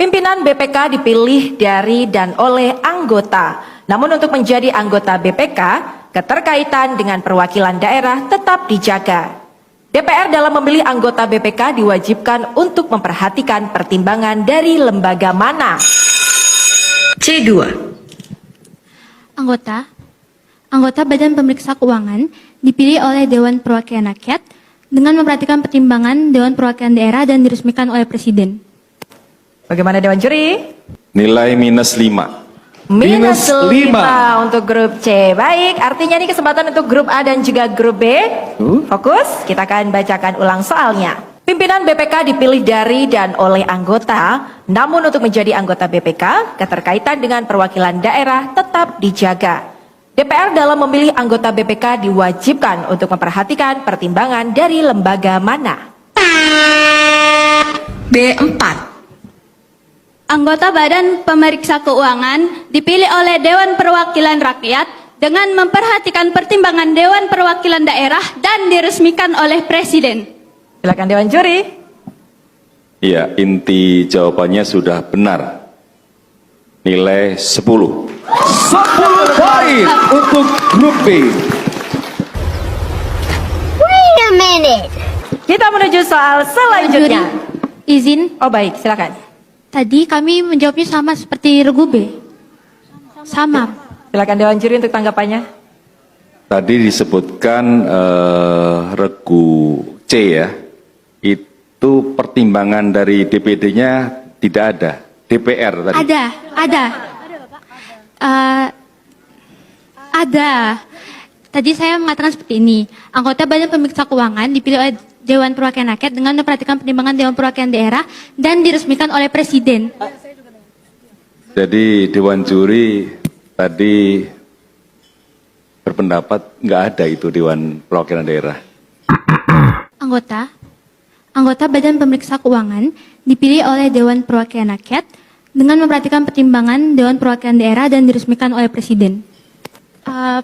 Pimpinan BPK dipilih dari dan oleh anggota. Namun untuk menjadi anggota BPK, keterkaitan dengan perwakilan daerah tetap dijaga. DPR dalam memilih anggota BPK diwajibkan untuk memperhatikan pertimbangan dari lembaga mana. C2. Anggota Badan Pemeriksa Keuangan dipilih oleh Dewan Perwakilan Rakyat dengan memperhatikan pertimbangan Dewan Perwakilan Daerah dan diresmikan oleh Presiden. Bagaimana Dewan Juri? Nilai -5. Minus 5 untuk grup C. Baik, artinya ini kesempatan untuk grup A dan juga grup B. Fokus, kita akan bacakan ulang soalnya. Pimpinan BPK dipilih dari dan oleh anggota, namun untuk menjadi anggota BPK, keterkaitan dengan perwakilan daerah tetap dijaga. DPR dalam memilih anggota BPK diwajibkan untuk memperhatikan pertimbangan dari lembaga mana. B4. Anggota Badan Pemeriksa Keuangan dipilih oleh Dewan Perwakilan Rakyat dengan memperhatikan pertimbangan Dewan Perwakilan Daerah dan diresmikan oleh Presiden. Silakan Dewan Juri. Iya, inti jawabannya sudah benar. Nilai 10. 10 poin untuk grup B. Wait a minute. Kita menuju soal selanjutnya. Izin, Oh baik, silakan. tadi kami menjawabnya sama seperti regu B. Sama. Silakan Dewan Juri untuk tanggapannya. Tadi disebutkan regu C ya, itu pertimbangan dari DPD-nya tidak ada, DPR tadi. Ada. Tadi saya mengatakan seperti ini. Anggota Badan Pemeriksa Keuangan dipilih oleh Dewan Perwakilan Rakyat dengan memperhatikan pertimbangan Dewan Perwakilan Daerah dan diresmikan oleh Presiden. Jadi Dewan Juri tadi berpendapat nggak ada itu Dewan Perwakilan Daerah. Anggota Badan Pemeriksa Keuangan dipilih oleh Dewan Perwakilan Rakyat dengan memperhatikan pertimbangan Dewan Perwakilan Daerah dan diresmikan oleh Presiden.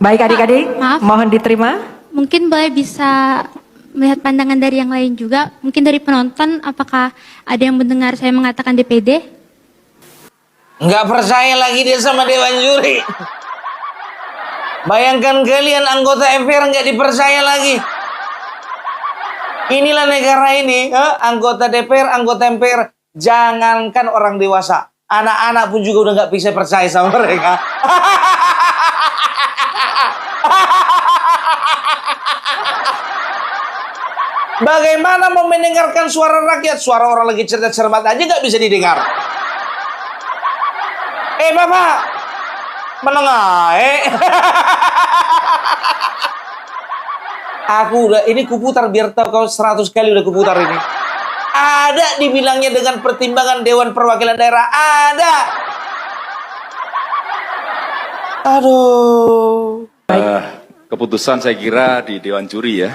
Baik adik-adik, Maaf. mohon diterima. Mungkin boleh bisa melihat pandangan dari yang lain juga. Mungkin dari penonton, apakah ada yang mendengar saya mengatakan DPD? Nggak percaya lagi dia sama Dewan Juri. Bayangkan kalian anggota MPR nggak dipercaya lagi. Inilah negara ini, anggota DPR, anggota MPR. Jangankan orang dewasa, anak-anak pun juga udah nggak bisa percaya sama mereka. Bagaimana mau mendengarkan suara rakyat? Suara orang lagi cerdas cermat aja nggak bisa didengar. Bapak, menengah. Aku udah, ini kuputar biar tahu kau 100 kali udah kuputar ini. Ada dibilangnya dengan pertimbangan Dewan Perwakilan Daerah. Ada. Aduh. Keputusan saya kira di Dewan Juri ya.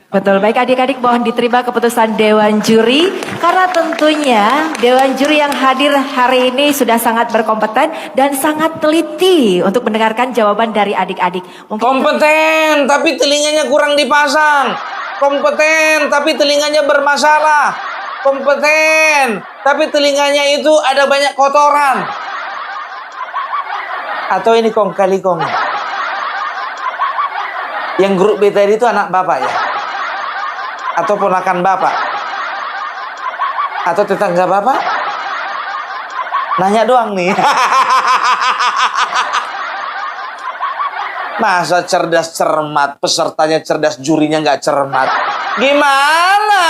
Betul, baik adik-adik mohon diterima keputusan Dewan Juri. Karena tentunya Dewan Juri yang hadir hari ini sudah sangat berkompeten dan sangat teliti untuk mendengarkan jawaban dari adik-adik. Kompeten, tapi telinganya kurang dipasang. Kompeten, tapi telinganya bermasalah. Kompeten, tapi telinganya itu ada banyak kotoran. Atau ini kong kali kong. Yang grup B tadi itu anak bapak ya? Atau ponakan bapak? Atau tetangga bapak? Nanya doang nih. Masa cerdas cermat, pesertanya cerdas, jurinya nggak cermat. Gimana?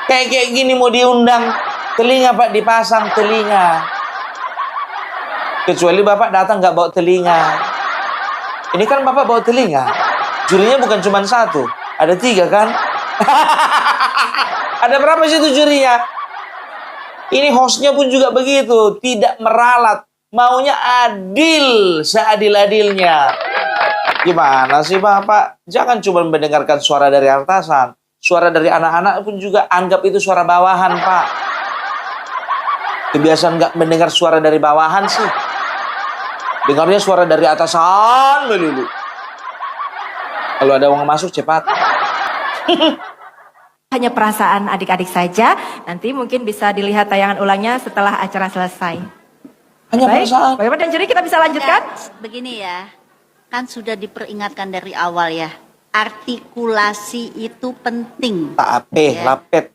Kayak gini mau diundang, telinga pak dipasang telinga. Kecuali bapak datang nggak bawa telinga. Ini kan bapak bawa telinga. Jurinya bukan cuma 1, ada 3 kan? Ada berapa sih itu jurinya? Ini hostnya pun juga begitu, tidak meralat. Maunya adil, seadil-adilnya. Gimana sih Bapak? Jangan cuma mendengarkan suara dari atasan. Suara dari anak-anak pun juga anggap itu suara bawahan, Pak. Kebiasaan nggak mendengar suara dari bawahan sih. Dengarnya suara dari atasan melulu. Kalau ada uang masuk cepat. hanya perasaan adik-adik saja. Nanti mungkin bisa dilihat tayangan ulangnya setelah acara selesai. Hanya Baik, perasaan. bagaimana dan juri kita bisa lanjutkan? Begini ya, kan sudah diperingatkan dari awal ya. Artikulasi itu penting. Tape, Ya. lapet.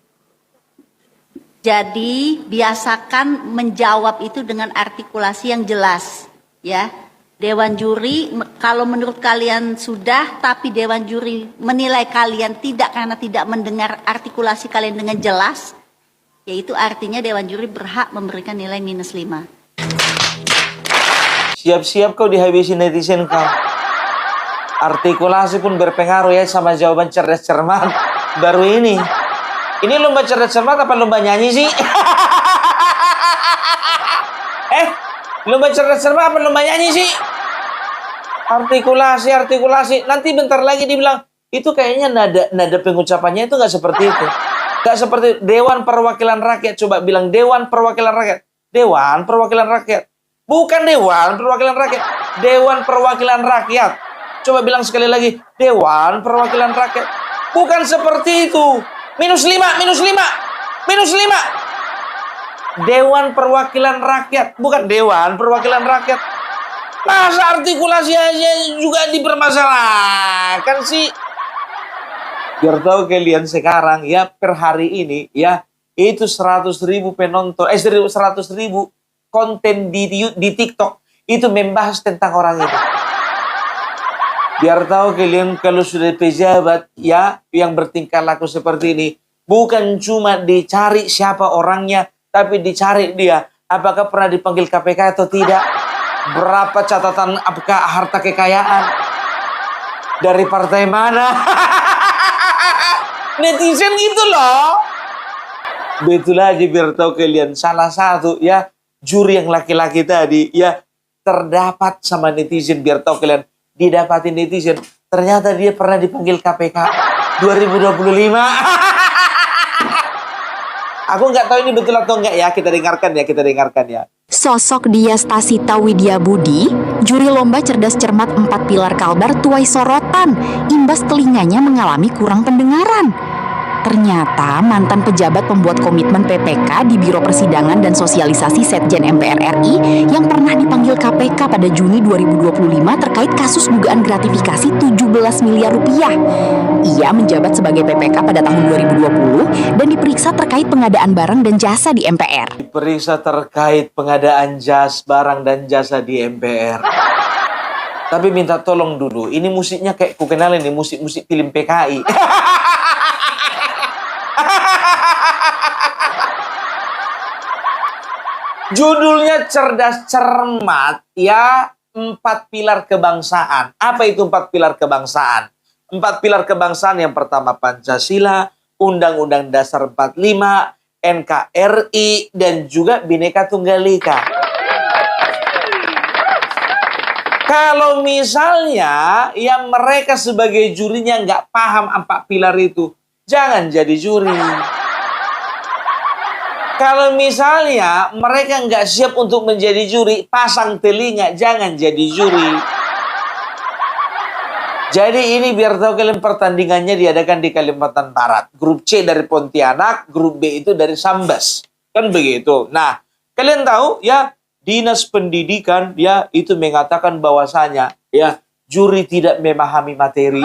Jadi biasakan menjawab itu dengan artikulasi yang jelas, ya. Dewan juri, kalau menurut kalian sudah, tapi Dewan juri menilai kalian tidak karena tidak mendengar artikulasi kalian dengan jelas, yaitu artinya Dewan juri berhak memberikan nilai -5. Siap-siap kau dihabisin netizen kau. Artikulasi pun berpengaruh ya sama jawaban cerdas cermat. Baru ini. Ini lomba cerdas cermat apa lomba nyanyi sih? Lomba cerdas cermat apa lomba nyanyi sih? Artikulasi. Nanti bentar lagi dibilang, itu kayaknya nada pengucapannya itu nggak seperti itu. Nggak seperti Dewan Perwakilan Rakyat. Coba bilang Dewan Perwakilan Rakyat. Dewan Perwakilan Rakyat. Bukan Dewan Perwakilan Rakyat. Dewan Perwakilan Rakyat. Coba bilang sekali lagi, Dewan Perwakilan Rakyat. Bukan seperti itu. -5. Dewan Perwakilan Rakyat, bukan Dewan Perwakilan Rakyat. Masa artikulasi aja juga dipermasalahkan sih? Biar tahu kalian sekarang ya, per hari ini ya, itu 100.000 penonton, 100.000 konten di TikTok itu membahas tentang orang itu. Biar tahu kalian kalau sudah pejabat ya yang bertingkah laku seperti ini, bukan cuma dicari siapa orangnya, tapi dicari dia apakah pernah dipanggil KPK atau tidak, berapa catatan apakah harta kekayaan, dari partai mana. Netizen gitu loh. Betul aja biar tahu kalian, salah satu ya juri yang laki-laki tadi ya terdapat sama netizen, biar tahu kalian didapatin netizen. Ternyata dia pernah dipanggil KPK 2025. Aku nggak tahu ini betul atau enggak ya. Kita dengarkan ya. Sosok Diastasita Widyabudi, juri lomba cerdas cermat 4 pilar Kalbar tuai sorotan, imbas telinganya mengalami kurang pendengaran. Ternyata mantan pejabat pembuat komitmen PPK di Biro Persidangan dan Sosialisasi Setjen MPR RI yang pernah dipanggil KPK pada Juni 2025 terkait kasus dugaan gratifikasi 17 miliar rupiah. Ia menjabat sebagai PPK pada tahun 2020 dan diperiksa terkait pengadaan barang dan jasa di MPR. Diperiksa terkait pengadaan barang dan jasa di MPR. Tapi minta tolong dulu, ini musiknya kayak ku kenalin nih, musik-musik film PKI. Judulnya cerdas cermat ya, 4 pilar kebangsaan. Apa itu 4 pilar kebangsaan? 4 pilar kebangsaan yang pertama Pancasila, Undang-Undang Dasar 45, NKRI, dan juga Bhinneka Tunggal Ika. Kalau misalnya yang mereka sebagai jurinya nggak paham 4 pilar itu, jangan jadi juri. Kalau misalnya mereka nggak siap untuk menjadi juri, pasang telinga, jangan jadi juri. Jadi ini biar tahu kalian, pertandingannya diadakan di Kalimantan Barat. Grup C dari Pontianak, grup B itu dari Sambas. Kan begitu. Nah, kalian tahu ya, Dinas Pendidikan ya itu mengatakan bahwasanya ya juri tidak memahami materi.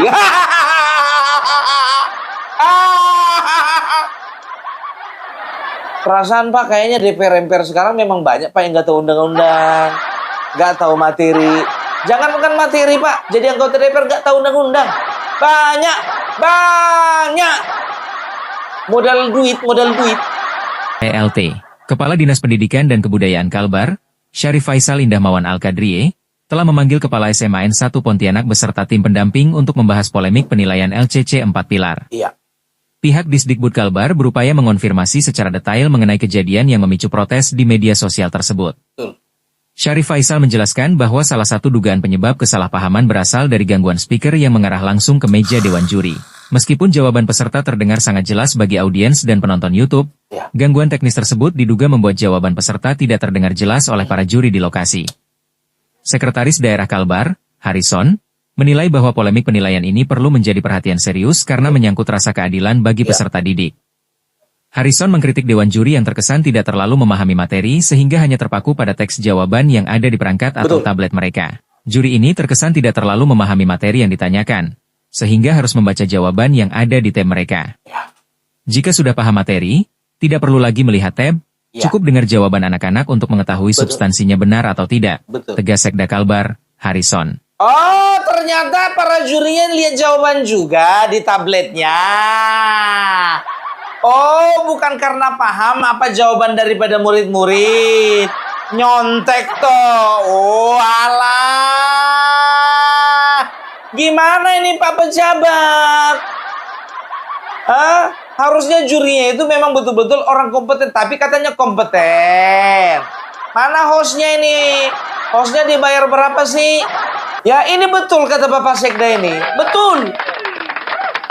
Perasaan Pak, kayaknya DPR-MPR sekarang memang banyak Pak yang nggak tahu undang-undang, nggak tahu materi. Jangankan materi Pak, jadi anggota DPR nggak tahu undang-undang. Banyak. Modal duit. PLT, Kepala Dinas Pendidikan dan Kebudayaan Kalbar, Syarif Faisal Indah Mawan Al-Kadrie, telah memanggil Kepala SMA N1 Pontianak beserta tim pendamping untuk membahas polemik penilaian LCC 4 pilar. Iya. Pihak Disdikbud Kalbar berupaya mengonfirmasi secara detail mengenai kejadian yang memicu protes di media sosial tersebut. Betul. Syarif Faisal menjelaskan bahwa salah satu dugaan penyebab kesalahpahaman berasal dari gangguan speaker yang mengarah langsung ke meja Dewan Juri. Meskipun jawaban peserta terdengar sangat jelas bagi audiens dan penonton YouTube, gangguan teknis tersebut diduga membuat jawaban peserta tidak terdengar jelas oleh para juri di lokasi. Sekretaris Daerah Kalbar, Harrison, menilai bahwa polemik penilaian ini perlu menjadi perhatian serius karena menyangkut rasa keadilan bagi peserta didik. Harrison mengkritik Dewan Juri yang terkesan tidak terlalu memahami materi sehingga hanya terpaku pada teks jawaban yang ada di perangkat atau tablet mereka. Juri ini terkesan tidak terlalu memahami materi yang ditanyakan, sehingga harus membaca jawaban yang ada di tab mereka. Jika sudah paham materi, tidak perlu lagi melihat tab, cukup dengar jawaban anak-anak untuk mengetahui substansinya benar atau tidak. Tegas Sekda Kalbar, Harrison. Oh, ternyata para jurinya lihat jawaban juga di tabletnya. Oh, bukan karena paham apa jawaban daripada murid-murid. Nyontek toh. Oh, alah. Gimana ini Pak Pejabat? Hah? Harusnya jurinya itu memang betul-betul orang kompeten. Tapi katanya kompeten. Mana hostnya ini? Hostnya dibayar berapa sih? Ya ini betul kata Bapak Sekda ini. Betul.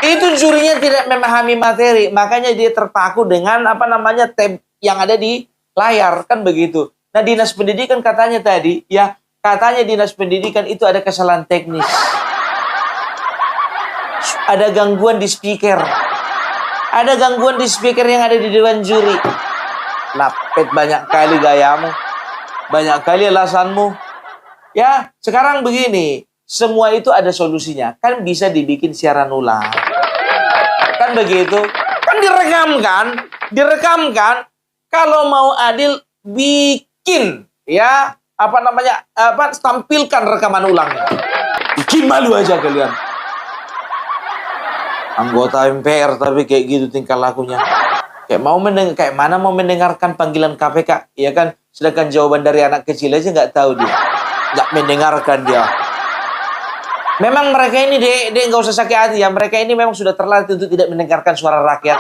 Itu jurinya tidak memahami materi. Makanya dia terpaku dengan tab yang ada di layar. Kan begitu. Nah Dinas Pendidikan katanya tadi. Ya katanya Dinas Pendidikan itu ada kesalahan teknis. Ada gangguan di speaker. Ada gangguan di speaker yang ada di Dewan Juri. Lapet banyak kali gayamu. Banyak kali alasanmu. Ya, sekarang begini. Semua itu ada solusinya. Kan bisa dibikin siaran ulang. Kan begitu. Kan direkamkan. Kalau mau adil, bikin. Ya, tampilkan rekaman ulangnya. Bikin malu aja kalian. Anggota MPR tapi kayak gitu tingkah lakunya. Kayak mana mau mendengarkan panggilan KPK, ya kan? Sedangkan jawaban dari anak kecil aja nggak tahu dia, nggak mendengarkan dia. Memang mereka ini dia nggak usah sakit hati ya. Mereka ini memang sudah terlatih untuk tidak mendengarkan suara rakyat.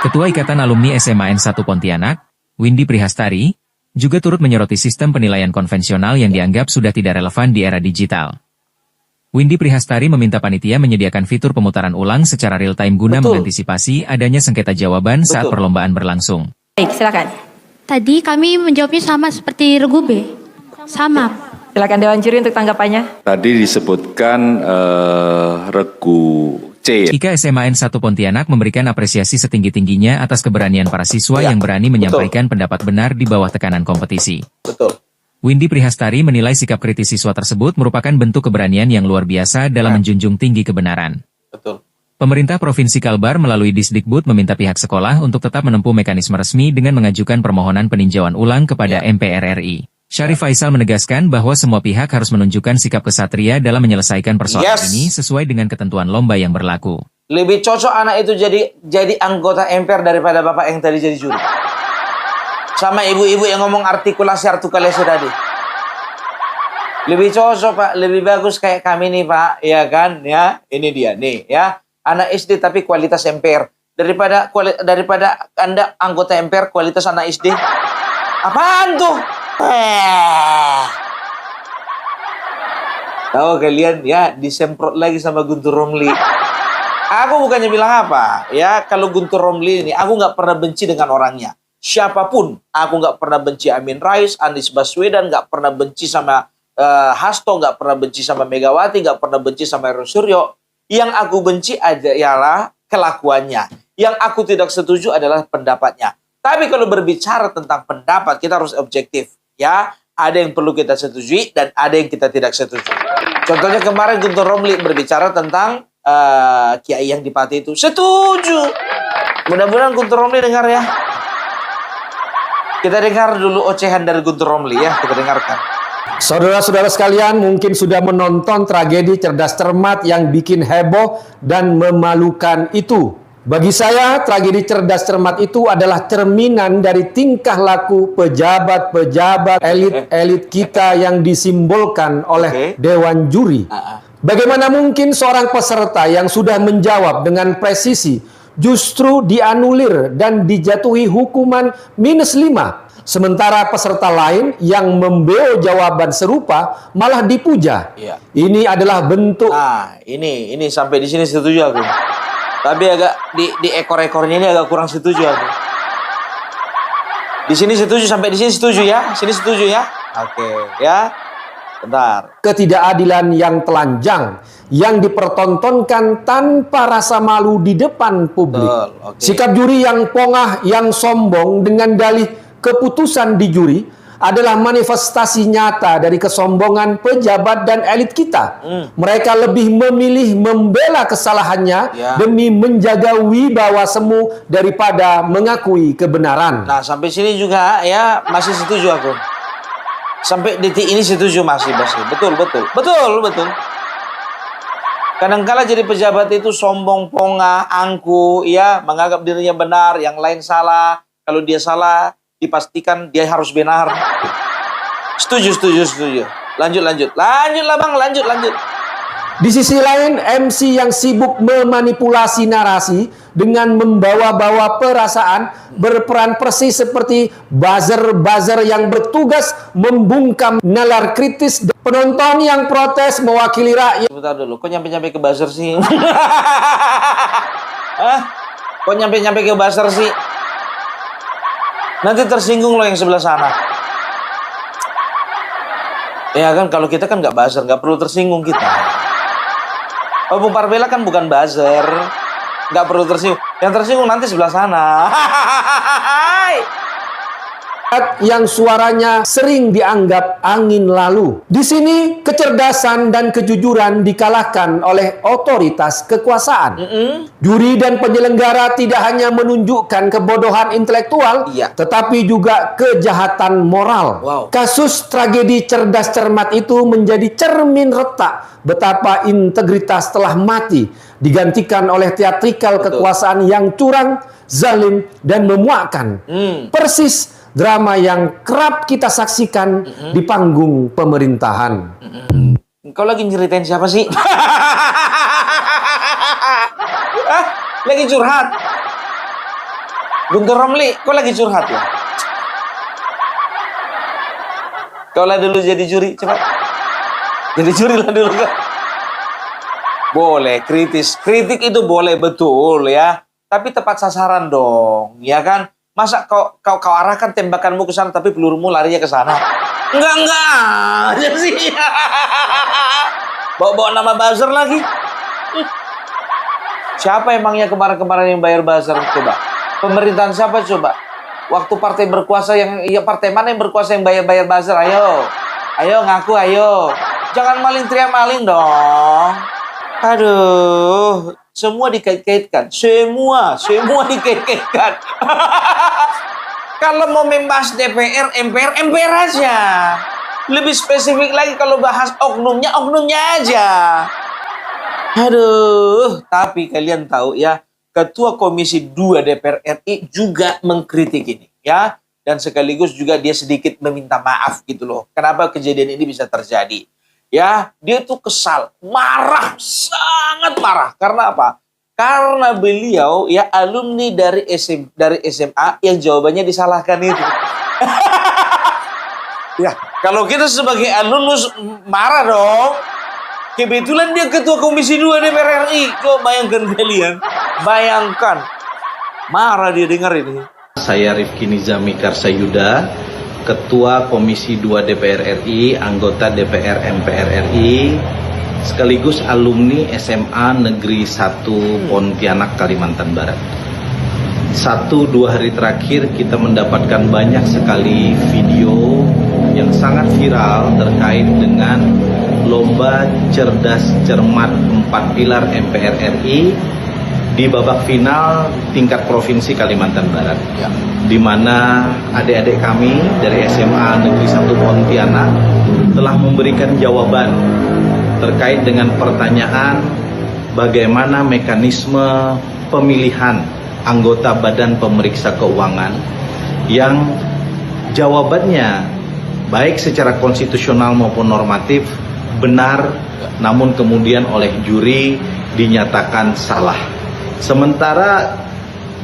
Ketua Ikatan Alumni SMAN 1 Pontianak, Windy Prihastari, juga turut menyoroti sistem penilaian konvensional yang dianggap sudah tidak relevan di era digital. Windy Prihastari meminta panitia menyediakan fitur pemutaran ulang secara real-time guna mengantisipasi adanya sengketa jawaban saat perlombaan berlangsung. Baik, silakan. Tadi kami menjawabnya sama seperti Regu B. Sama. Silakan Dewan Juri untuk tanggapannya. Tadi disebutkan regu C. IKA SMAN 1 Pontianak memberikan apresiasi setinggi-tingginya atas keberanian para siswa yang berani menyampaikan pendapat benar di bawah tekanan kompetisi. Betul. Windy Prihastari menilai sikap kritis siswa tersebut merupakan bentuk keberanian yang luar biasa dalam menjunjung tinggi kebenaran. Betul. Pemerintah Provinsi Kalbar melalui Disdikbud meminta pihak sekolah untuk tetap menempuh mekanisme resmi dengan mengajukan permohonan peninjauan ulang kepada MPR RI. Syarif Faisal menegaskan bahwa semua pihak harus menunjukkan sikap kesatria dalam menyelesaikan persoalan ini sesuai dengan ketentuan lomba yang berlaku. Lebih cocok anak itu jadi anggota MPR daripada bapak yang tadi jadi juri. Sama ibu-ibu yang ngomong artikulasi tadi. Lebih cocok Pak, lebih bagus kayak kami nih Pak, ya kan? Ya, ini dia nih ya. Anak SD tapi kualitas MPR. Daripada Anda anggota MPR kualitas anak SD. Apaan tuh? Tahu kalian ya, disemprot lagi sama Guntur Romli. Aku bukannya bilang apa ya, kalau Guntur Romli ini aku nggak pernah benci dengan orangnya. Siapapun, aku nggak pernah benci Amin Rais, Anies Baswedan, nggak pernah benci sama Hasto, nggak pernah benci sama Megawati, nggak pernah benci sama Heru Suryo. Yang aku benci aja ialah kelakuannya. Yang aku tidak setuju adalah pendapatnya. Tapi kalau berbicara tentang pendapat, kita harus objektif. Ya, ada yang perlu kita setujui dan ada yang kita tidak setuju. Contohnya kemarin Guntur Romli berbicara tentang Kiai yang di Pati itu. Setuju. Mudah-mudahan Guntur Romli dengar ya. Kita dengar dulu ocehan dari Guntur Romli ya. Kita dengarkan. Saudara-saudara sekalian mungkin sudah menonton tragedi cerdas cermat yang bikin heboh dan memalukan itu. Bagi saya, tragedi cerdas cermat itu adalah cerminan dari tingkah laku pejabat-pejabat elit-elit kita yang disimbolkan oleh Dewan Juri. Bagaimana mungkin seorang peserta yang sudah menjawab dengan presisi justru dianulir dan dijatuhi hukuman -5, sementara peserta lain yang membeo jawaban serupa malah dipuja. Ini adalah bentuk. Ini sampai di sini setuju aku. Tapi agak di ekor-ekornya ini agak kurang setuju aku. Di sini setuju, sampai di sini setuju ya. Sini setuju ya. Oke, ya. Bentar. Ketidakadilan yang telanjang yang dipertontonkan tanpa rasa malu di depan publik. Betul, oke. Sikap juri yang pongah, yang sombong dengan dalih keputusan di juri adalah manifestasi nyata dari kesombongan pejabat dan elit kita. Mereka lebih memilih membela kesalahannya demi menjaga wibawa semu daripada mengakui kebenaran. Nah, sampai sini juga ya masih setuju aku. Sampai detik ini setuju masih. Betul. Kadangkala jadi pejabat itu sombong, pongah, angku, ya, menganggap dirinya benar, yang lain salah. Kalau dia salah, dipastikan dia harus benar. Setuju. Lanjut lah bang, lanjut. Di sisi lain, MC yang sibuk memanipulasi narasi dengan membawa-bawa perasaan berperan persis seperti buzzer-buzzer yang bertugas membungkam nalar kritis penonton yang protes mewakili rakyat. Sebentar dulu, kok nyampe-nyampe ke buzzer sih? Hah? Kok nyampe-nyampe ke buzzer sih? Nanti tersinggung loh yang sebelah sana. Ya kan, kalau kita kan nggak buzzer, nggak perlu tersinggung kita. Oh, Bung Parvela kan bukan buzzer, nggak perlu tersinggung. Yang tersinggung nanti sebelah sana. Yang suaranya sering dianggap angin lalu. Di sini kecerdasan dan kejujuran dikalahkan oleh otoritas kekuasaan. Juri dan penyelenggara tidak hanya menunjukkan kebodohan intelektual, tetapi juga kejahatan moral. Kasus tragedi cerdas cermat itu menjadi cermin retak betapa integritas telah mati, digantikan oleh teatrikal kekuasaan yang curang, zalim, dan memuakkan. Persis drama yang kerap kita saksikan di panggung pemerintahan. Kau lagi nyeritain siapa sih? Lagi curhat? Guntur Romli, kau lagi curhat ya? Kau lah dulu jadi juri, cepat. Jadi juri lah dulu kan? Boleh, kritik itu boleh, betul ya. Tapi tepat sasaran dong, ya kan? Masa kau arahkan tembakanmu ke sana tapi pelurumu larinya ke sana? Enggak aja sih. Bawa nama buzzer lagi. Siapa emangnya kemarin-kemarin yang bayar buzzer? Coba. Pemerintahan siapa coba? Waktu partai berkuasa partai mana yang berkuasa yang bayar buzzer? Ayo ngaku, ayo. Jangan maling teriak maling dong. Aduh, semua dikait-kaitkan. Semua dikait-kaitkan. Kalau mau membahas DPR, MPR aja. Lebih spesifik lagi kalau bahas oknumnya aja. Aduh, tapi kalian tahu ya, Ketua Komisi 2 DPR RI juga mengkritik ini, ya. Dan sekaligus juga dia sedikit meminta maaf gitu loh. Kenapa kejadian ini bisa terjadi? Ya, dia tuh kesal, marah, sangat marah. Karena apa? Karena beliau ya alumni dari SMA yang jawabannya disalahkan itu. Ya, kalau kita sebagai alumnus marah dong. Kebetulan dia Ketua Komisi 2 DPR RI. Coba bayangkan kalian. Bayangkan. Marah dia dengar ini. Saya Rifki Nizami Karsayuda, Ketua Komisi 2 DPR RI, anggota DPR MPR RI, sekaligus alumni SMA Negeri 1 Pontianak, Kalimantan Barat. 1-2 hari terakhir kita mendapatkan banyak sekali video yang sangat viral terkait dengan lomba cerdas cermat 4 pilar MPR RI di babak final tingkat provinsi Kalimantan Barat, di mana adik-adik kami dari SMA Negeri 1 Pontianak telah memberikan jawaban terkait dengan pertanyaan bagaimana mekanisme pemilihan anggota Badan Pemeriksa Keuangan yang jawabannya baik secara konstitusional maupun normatif benar, namun kemudian oleh juri dinyatakan salah. Sementara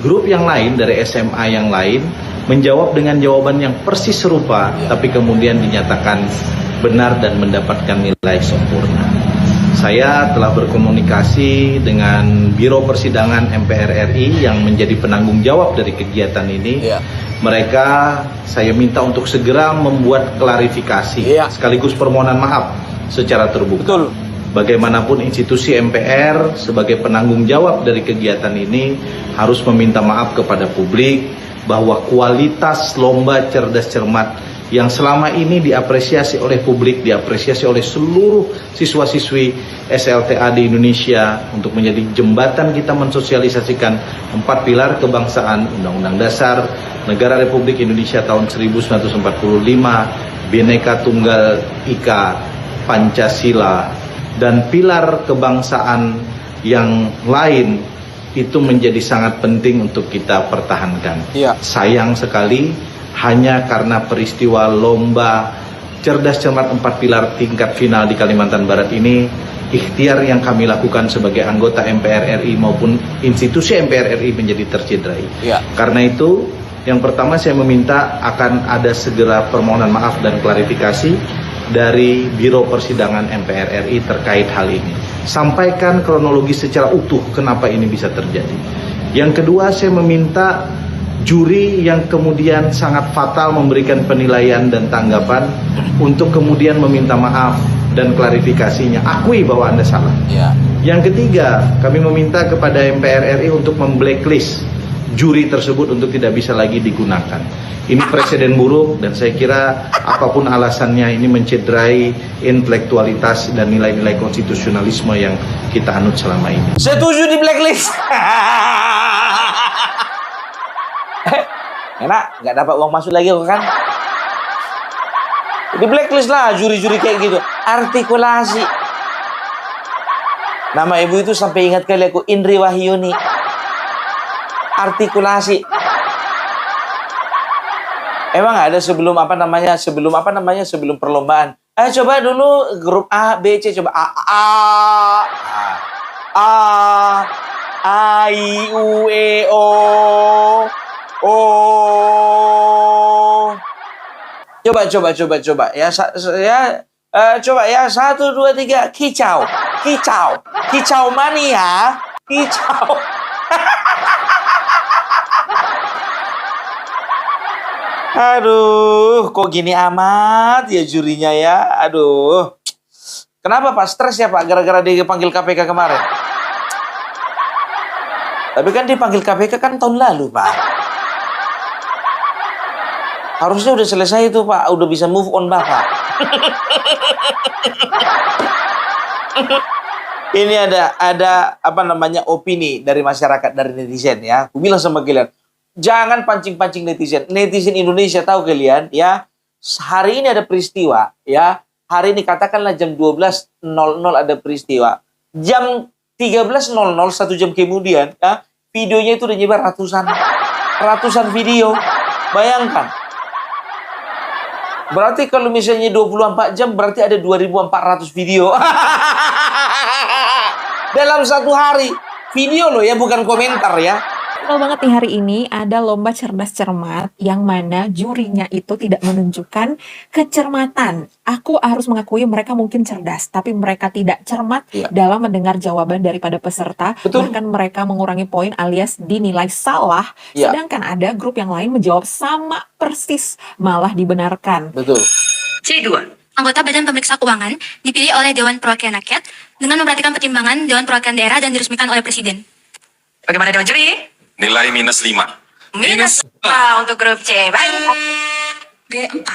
grup yang lain dari SMA yang lain menjawab dengan jawaban yang persis serupa, tapi kemudian dinyatakan benar dan mendapatkan nilai sempurna. Saya telah berkomunikasi dengan Biro Persidangan MPR RI yang menjadi penanggung jawab dari kegiatan ini. Mereka saya minta untuk segera membuat klarifikasi sekaligus permohonan maaf secara terbuka. Bagaimanapun institusi MPR sebagai penanggung jawab dari kegiatan ini harus meminta maaf kepada publik bahwa kualitas lomba cerdas cermat yang selama ini diapresiasi oleh publik, diapresiasi oleh seluruh siswa-siswi SLTA di Indonesia untuk menjadi jembatan kita mensosialisasikan 4 pilar kebangsaan, Undang-Undang Dasar Negara Republik Indonesia tahun 1945, Bhinneka Tunggal Ika, Pancasila, dan pilar kebangsaan yang lain itu menjadi sangat penting untuk kita pertahankan. Sayang sekali hanya karena peristiwa lomba cerdas cermat 4 pilar tingkat final di Kalimantan Barat ini, ikhtiar yang kami lakukan sebagai anggota MPR RI maupun institusi MPR RI menjadi tercederai. Karena itu, yang pertama saya meminta akan ada segera permohonan maaf dan klarifikasi dari Biro Persidangan MPR RI terkait hal ini. Sampaikan kronologi secara utuh kenapa ini bisa terjadi. Yang kedua, saya meminta juri yang kemudian sangat fatal memberikan penilaian dan tanggapan untuk kemudian meminta maaf dan klarifikasinya. Akui bahwa Anda salah. Yang ketiga, kami meminta kepada MPR RI untuk memblacklist juri tersebut untuk tidak bisa lagi digunakan. Ini presiden buruk dan saya kira apapun alasannya ini mencederai intelektualitas dan nilai-nilai konstitusionalisme yang kita anut selama ini. Setuju di blacklist. Enak, nggak dapat uang masuk lagi kan? Di blacklist lah juri-juri kayak gitu. Artikulasi. Nama ibu itu sampai ingat kali aku, Indri Wahyuni. Artikulasi. Emang ada sebelum sebelum perlombaan. Coba dulu grup A, B, C, coba A, I, U, E, O. Coba. Ya, coba ya, 1, 2, 3, kicau. Kicau mania, kicau. Aduh, kok gini amat ya jurinya ya. Aduh. Kenapa Pak? Stres ya Pak gara-gara dipanggil KPK kemarin? Tapi kan dipanggil KPK kan tahun lalu Pak. Harusnya udah selesai itu Pak, udah bisa move on Bapak. Ini ada opini dari masyarakat, dari netizen ya. Aku bilang sama kalian, jangan pancing-pancing netizen. Netizen Indonesia tahu kalian ya. Hari ini ada peristiwa ya. Hari ini katakanlah jam 12.00 ada peristiwa. Jam 13.00 1 jam kemudian ya, videonya itu udah nyebar ratusan video. Bayangkan. Berarti kalau misalnya 24 jam berarti ada 2.400 video. Dalam satu hari. Video loh ya, bukan komentar ya. Tahu banget nih, hari ini ada lomba cerdas cermat yang mana jurinya itu tidak menunjukkan kecermatan. Aku harus mengakui mereka mungkin cerdas, tapi mereka tidak cermat dalam mendengar jawaban daripada peserta. Bahkan mereka mengurangi poin alias dinilai salah. Sedangkan ada grup yang lain menjawab sama persis, malah dibenarkan. C2. Anggota Badan Pemeriksa Keuangan dipilih oleh Dewan Perwakilan Rakyat dengan memperhatikan pertimbangan Dewan Perwakilan Daerah dan diresmikan oleh Presiden. Bagaimana Dewan Juri? Nilai -5. -5 untuk grup C. Baik. B4.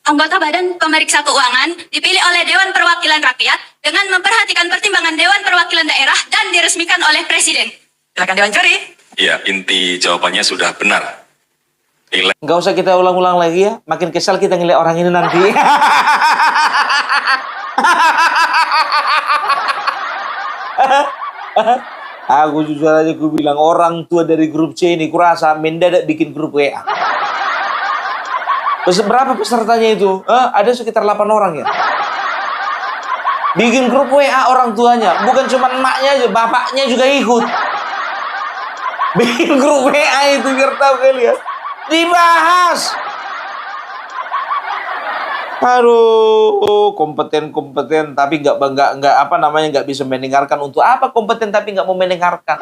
Anggota Badan Pemeriksa Keuangan dipilih oleh Dewan Perwakilan Rakyat dengan memperhatikan pertimbangan Dewan Perwakilan Daerah dan diresmikan oleh Presiden. Silakan Dewan Juri. Iya, inti jawabannya sudah benar. Nggak usah kita ulang-ulang lagi ya. Makin kesal kita ngeliat orang ini nanti. Aku jujur aja aku bilang orang tua dari grup C ini kurasa mendadak bikin grup WA. Terus berapa pesertanya itu? Ada sekitar 8 orang ya. Bikin grup WA orang tuanya, bukan cuma emaknya aja, bapaknya juga ikut. Bikin grup WA itu biar tahu kalian. Dibahas. Aduh, kompeten tapi nggak bisa mendengarkan. Untuk apa kompeten tapi nggak mau mendengarkan?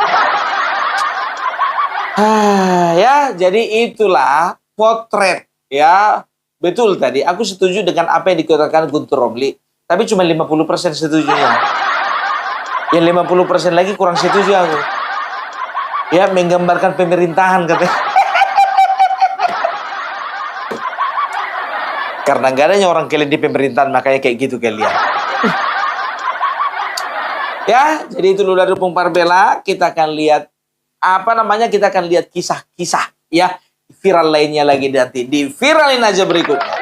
Ya, jadi itulah potret ya. Betul tadi, aku setuju dengan apa yang dikatakan Guntur Romli, tapi cuma 50% setujunya. Yang 50% lagi kurang setuju aku. Ya, menggambarkan pemerintahan katanya. Karena nggak adanya orang kalian di pemerintahan, makanya kayak gitu kalian. Ya, jadi itu dulu dari Pung Parbela. Kita akan lihat kita akan lihat kisah-kisah ya viral lainnya lagi nanti. Di viralin aja berikutnya.